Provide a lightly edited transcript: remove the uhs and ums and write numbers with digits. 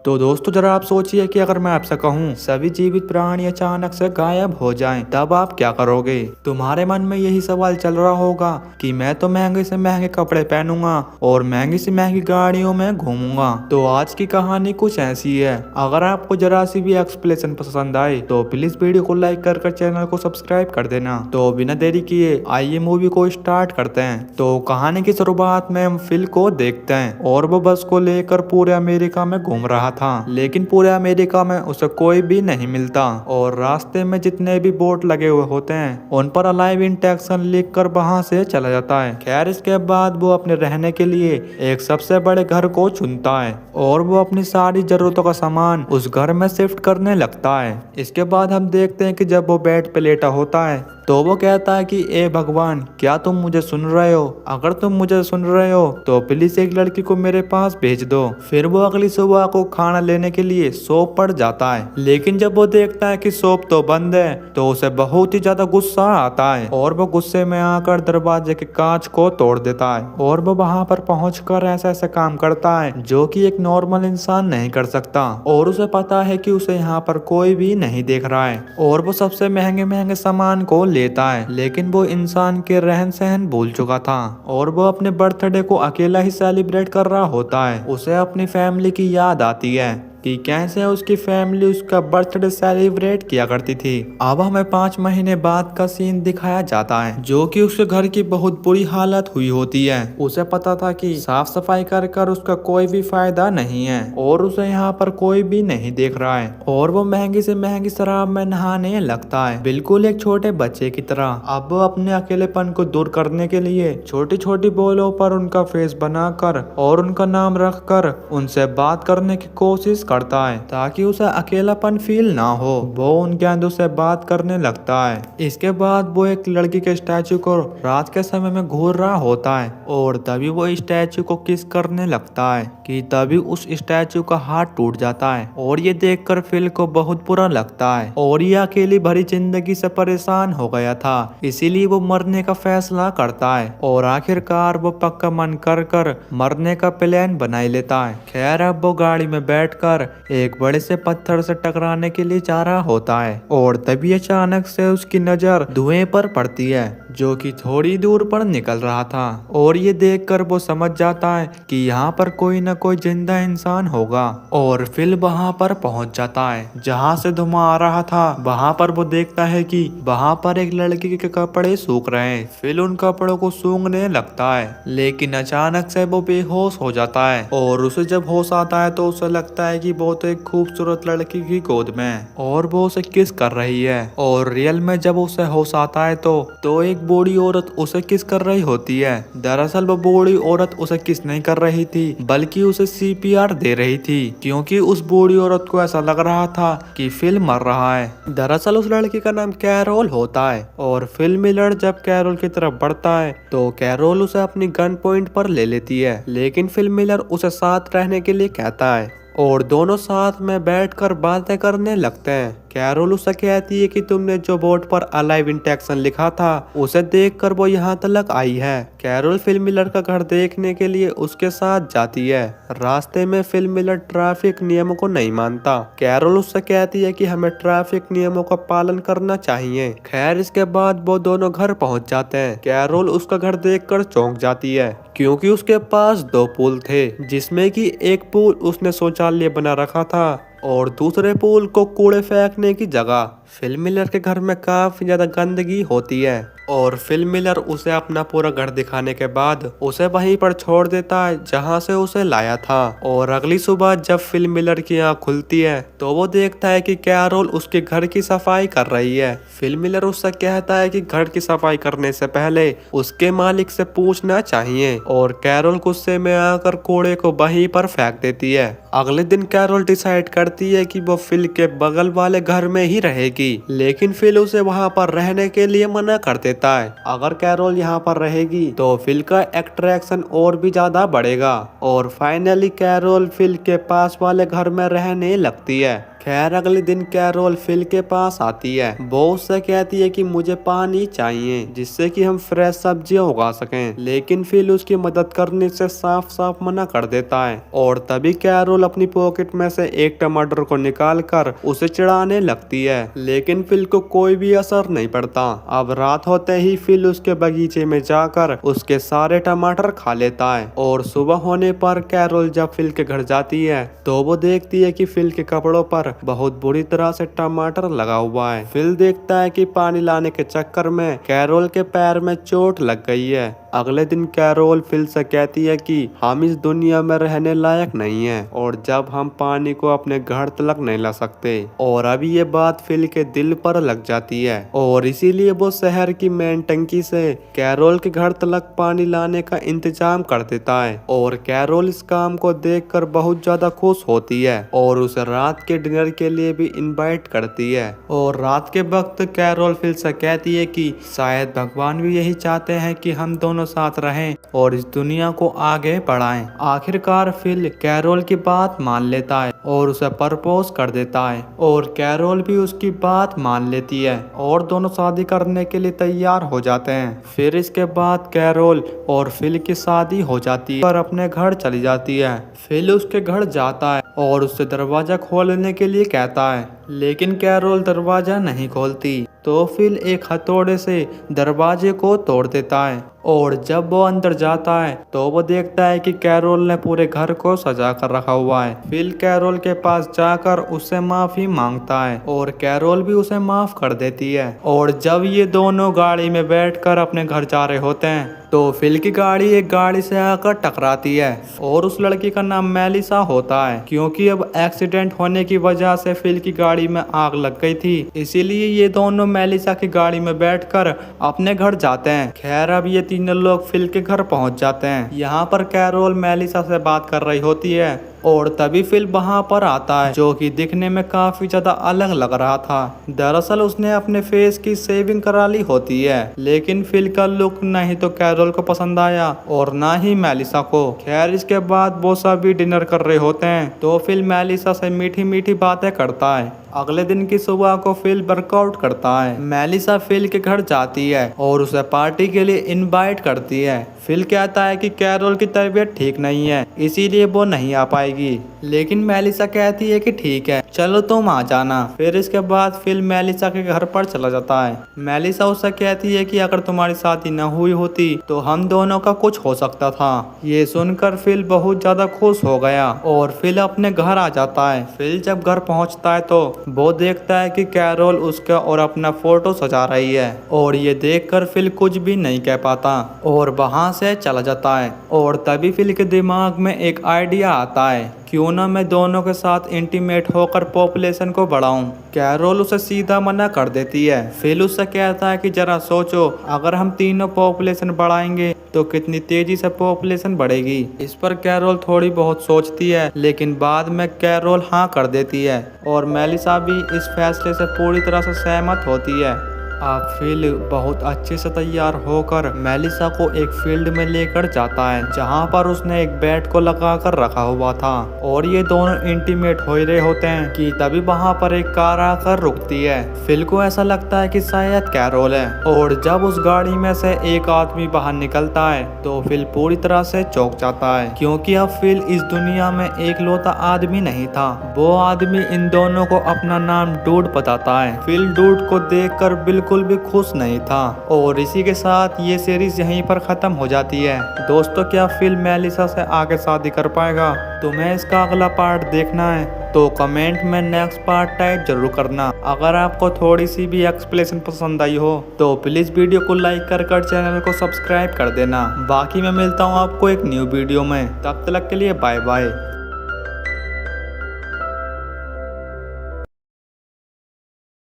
तो दोस्तों जरा आप सोचिए कि अगर मैं आपसे कहूँ सभी जीवित प्राणी अचानक से गायब हो जाएं, तब आप क्या करोगे। तुम्हारे मन में यही सवाल चल रहा होगा कि मैं तो महंगे से महंगे कपड़े पहनूंगा और महंगी से महंगी गाड़ियों में घूमूंगा। तो आज की कहानी कुछ ऐसी है। अगर आपको जरा सी भी एक्सप्लेनेशन पसंद आए तो प्लीज वीडियो को लाइक कर चैनल को सब्सक्राइब कर देना। तो बिना देरी किए आइए मूवी को स्टार्ट करते हैं। तो कहानी की शुरुआत में हम फिल को देखते हैं और वो बस को लेकर पूरे अमेरिका में घूम रहा था, लेकिन पूरे अमेरिका में उसे कोई भी नहीं मिलता और रास्ते में जितने भी बोर्ड लगे हुए होते हैं उन पर अलाइव इन टैक्सन लिख कर वहां से चला जाता है। खैर इसके बाद वो अपने रहने के लिए एक सबसे बड़े घर को चुनता है और वो अपनी सारी जरूरतों का सामान उस घर में शिफ्ट करने लगता है। इसके बाद हम देखते हैं कि जब वो बेड पे लेटा होता है तो वो कहता है कि ए भगवान, क्या तुम मुझे सुन रहे हो? अगर तुम मुझे सुन रहे हो तो प्लीज एक लड़की को मेरे पास भेज दो। फिर वो अगली सुबह को खाना लेने के लिए शॉप पर जाता है, लेकिन जब वो देखता है कि शॉप तो बंद है तो उसे बहुत ही ज्यादा गुस्सा आता है और वो गुस्से में आकर दरवाजे के कांच को तोड़ देता है और वो वहां पर पहुंचकर ऐसा ऐसा काम करता है जो कि एक नॉर्मल इंसान नहीं कर सकता। और उसे पता है कि उसे यहाँ पर कोई भी नहीं देख रहा है और वो सबसे महंगे महंगे सामान को लेता है, लेकिन वो इंसान के रहन सहन भूल चुका था और वो अपने बर्थडे को अकेला ही सेलिब्रेट कर रहा होता है। उसे अपनी फैमिली की याद आती है कि कैसे उसकी फैमिली उसका बर्थडे सेलिब्रेट किया करती थी। अब हमें 5 महीने बाद का सीन दिखाया जाता है जो कि उसके घर की बहुत बुरी हालत हुई होती है। उसे पता था कि साफ सफाई कर कर उसका कोई भी फायदा नहीं है और उसे यहाँ पर कोई भी नहीं देख रहा है और वो महंगी से महंगी शराब में नहाने लगता है, बिल्कुल एक छोटे बच्चे की तरह। अब वो अपने अकेलेपन को दूर करने के लिए छोटी छोटी बोलों पर उनका फेस बनाकर और उनका नाम रखकर उनसे बात करने की कोशिश करता है ताकि उसे अकेलापन फील ना हो। वो उनके अंदर से बात करने लगता है। इसके बाद वो एक लड़की के स्टैचू को रात के समय में घूर रहा होता है और तभी वो स्टैचू को किस करने लगता है कि तभी उस स्टैचू का हाथ टूट जाता है और ये देखकर फिल को बहुत बुरा लगता है और ये अकेली भरी जिंदगी से परेशान हो गया था, इसीलिए वो मरने का फैसला करता है और आखिरकार वो पक्का मन कर मरने का प्लान बना लेता है। खैर अब वो गाड़ी में बैठकर एक बड़े से पत्थर से टकराने के लिए जा रहा होता है और तभी अचानक से उसकी नजर धुएं पर पड़ती है जो कि थोड़ी दूर पर निकल रहा था और ये देखकर वो समझ जाता है कि यहाँ पर कोई न कोई जिंदा इंसान होगा और फिल वहाँ पर पहुँच जाता है जहाँ से धुआं आ रहा था। वहाँ पर वो देखता है कि वहाँ पर एक लड़की के कपड़े सूख रहे हैं। फिल उन कपड़ों को सूंघने लगता है, लेकिन अचानक से वो बेहोश हो जाता है और उसे जब होश आता है तो उसे लगता है कि वो तो एक खूबसूरत लड़की की गोद में और वो उसे किस कर रही है और रियल में जब उसे होश आता है तो एक बूढ़ी औरत उसे किस कर रही होती है। दरअसल वो बूढ़ी औरत उसे किस नहीं कर रही थी बल्कि उसे सीपीआर दे रही थी, क्योंकि उस बूढ़ी औरत को ऐसा लग रहा था कि फिल मर रहा है। दरअसल उस लड़की का नाम कैरोल होता है और फिल मिलर जब कैरोल की तरफ बढ़ता है तो कैरोल उसे अपनी गन पॉइंट पर ले लेती है, लेकिन फिल मिलर उसे साथ रहने के लिए कहता है और दोनों साथ में बैठकर बातें करने लगते हैं। कैरोल उसे कहती है कि तुमने जो बोर्ड पर अलाइव इन टैक्सन लिखा था उसे देखकर वो यहाँ तक आई है। कैरोल फिल मिलर का घर देखने के लिए उसके साथ जाती है। रास्ते में फिल मिलर ट्रैफिक नियमों को नहीं मानता। कैरोल उससे कहती है कि हमें ट्रैफिक नियमों का पालन करना चाहिए। खैर इसके बाद वो दोनों घर पहुँच जाते हैं। कैरोल उसका घर देखकर चौंक जाती है क्योंकि उसके पास 2 पूल थे, जिसमें कि एक पूल उसने शौचालय बना रखा था और दूसरे पूल को कूड़े फेंकने की जगह। फिल मिलर के घर में काफी ज्यादा गंदगी होती है और फिल मिलर उसे अपना पूरा घर दिखाने के बाद उसे वहीं पर छोड़ देता है जहां से उसे लाया था। और अगली सुबह जब फिल मिलर की आँख खुलती है तो वो देखता है कि कैरोल उसके घर की सफाई कर रही है। फिल मिलर उससे कहता है कि घर की सफाई करने से पहले उसके मालिक से पूछना चाहिए और कैरोल गुस्से में आकर कूड़े को वहीं पर फेंक देती है। अगले दिन कैरोल डिसाइड करती है कि वो फिल के बगल वाले घर में ही रहेगी, लेकिन फिल उसे वहां पर रहने के लिए मना कर देता है। अगर कैरोल यहाँ पर रहेगी तो फिल का अट्रैक्शन और भी ज्यादा बढ़ेगा और फाइनली कैरोल फिल के पास वाले घर में रहने लगती है। खैर अगले दिन कैरोल फिल के पास आती है। वो उससे कहती है कि मुझे पानी चाहिए जिससे कि हम फ्रेश सब्जियां उगा सकें, लेकिन फिल उसकी मदद करने से साफ साफ मना कर देता है। और तभी कैरोल अपनी पॉकेट में से एक टमाटर को निकाल कर उसे चिढ़ाने लगती है, लेकिन फिल को कोई भी असर नहीं पड़ता। अब रात होते ही फिल उसके बगीचे में जाकर उसके सारे टमाटर खा लेता है। और सुबह होने पर कैरोल जब फिल के घर जाती है तो वो देखती है कि फिल के कपड़ों पर बहुत बुरी तरह से टमाटर लगा हुआ है। फिल देखता है कि पानी लाने के चक्कर में कैरोल के पैर में चोट लग गई है। अगले दिन कैरोल फिल से कहती है कि हम इस दुनिया में रहने लायक नहीं है और जब हम पानी को अपने घर तक नहीं ला सकते। और अभी ये बात फिल के दिल पर लग जाती है और इसीलिए वो शहर की मेन टंकी से कैरोल के घर तक पानी लाने का इंतजाम कर देता है। और कैरोल इस काम को देखकर बहुत ज्यादा खुश होती है और उसे रात के डिनर के लिए भी इनवाइट करती है। और रात के वक्त कैरोल फिल से कहती है कि शायद भगवान भी यही चाहते हैं कि हम दोनों साथ रहें और इस दुनिया को आगे बढ़ाएं। आखिरकार फिल कैरोल की बात मान लेता है और उसे प्रपोज कर देता है और कैरोल भी उसकी बात मान लेती है और दोनों शादी करने के लिए तैयार हो जाते हैं। फिर इसके बाद कैरोल और फिल की शादी हो जाती है और अपने घर चली जाती है। फिल उसके घर जाता है और उससे दरवाजा खोलने के लिए कहता है, लेकिन कैरोल दरवाजा नहीं खोलती। तो फिल एक हथौड़े से दरवाजे को तोड़ देता है और जब वो अंदर जाता है तो वो देखता है कि कैरोल ने पूरे घर को सजा कर रखा हुआ है। फिल कैरोल के पास जाकर उससे माफी मांगता है और कैरोल भी उसे माफ कर देती है। और जब ये दोनों गाड़ी में बैठकर अपने घर जा रहे होते हैं तो फिल की गाड़ी एक गाड़ी से आकर टकराती है और उस लड़की का नाम मेलिसा होता है, क्योंकि अब एक्सीडेंट होने की वजह से फिल की गाड़ी में आग लग गई थी। इसीलिए ये दोनों मेलिसा की गाड़ी में बैठकर अपने घर जाते हैं। खैर अब ये तीनों लोग फिल के घर पहुंच जाते हैं। यहाँ पर कैरोल मेलिसा से बात कर रही होती है और तभी फिल वहां पर आता है, जो कि दिखने में काफी ज्यादा अलग लग रहा था। दरअसल उसने अपने फेस की शेविंग करा ली होती है, लेकिन फिल का लुक नहीं तो कैरोल को पसंद आया और ना ही मेलिसा को। खैर इसके बाद वो सभी डिनर कर रहे होते हैं तो फिल मेलिसा से मीठी मीठी बातें करता है। अगले दिन की सुबह को फिल वर्कआउट करता है। मेलिसा फिल के घर जाती है और उसे पार्टी के लिए इनवाइट करती है। फिल कहता है कि कैरोल की तबीयत ठीक नहीं है, इसीलिए वो नहीं आ पाएगी, लेकिन मेलिसा कहती है कि ठीक है चलो तुम आ जाना। फिर इसके बाद फिल मेलिसा के घर पर चला जाता है। मेलिसा उससे कहती है कि अगर तुम्हारी शादी न हुई होती तो हम दोनों का कुछ हो सकता था। ये सुनकर फिल बहुत ज्यादा खुश हो गया और फिल अपने घर आ जाता है। फिल जब घर पहुंचता है तो वो देखता है कि कैरोल उसका और अपना फोटो सजा रही है और ये देखकर फिल कुछ भी नहीं कह पाता और वहां से चला जाता है। और तभी फिल के दिमाग में एक आइडिया आता है, क्यों ना मैं दोनों के साथ इंटीमेट होकर पॉपुलेशन को बढ़ाऊं। कैरोल उसे सीधा मना कर देती है। फिल उससे कहता है कि जरा सोचो, अगर हम तीनों पॉपुलेशन बढ़ाएंगे तो कितनी तेजी से पॉपुलेशन बढ़ेगी। इस पर कैरोल थोड़ी बहुत सोचती है, लेकिन बाद में कैरोल हाँ कर देती है और मेलिसा भी इस फैसले से पूरी तरह से सहमत होती है। अब फिल बहुत अच्छे से तैयार होकर मेलिसा को एक फील्ड में लेकर जाता है, जहां पर उसने एक बेड को लगाकर रखा हुआ था और ये दोनों इंटीमेट हो रहे होते हैं कि तभी वहां पर एक कार आकर रुकती है। फिल को ऐसा लगता है कि शायद कैरोल है और जब उस गाड़ी में से एक आदमी बाहर निकलता है तो फिल पूरी तरह से चौंक जाता है, क्योंकि अब फिल इस दुनिया में एक लौता आदमी नहीं था। वो आदमी इन दोनों को अपना नाम डूड बताता है। फिल डूड को देखकर बिल्कुल भी खुश नहीं था और इसी के साथ ये सीरीज यहीं पर खत्म हो जाती है। दोस्तों क्या फिल मेलिसा से आगे शादी कर पाएगा? तुम्हें इसका अगला पार्ट देखना है तो कमेंट में नेक्स्ट पार्ट टाइप जरूर करना। अगर आपको थोड़ी सी भी एक्सप्लेनेशन पसंद आई हो तो प्लीज वीडियो को लाइक कर चैनल को सब्सक्राइब कर देना। बाकी मैं मिलता हूँ आपको एक न्यू वीडियो में, तब तक के लिए बाय बाय।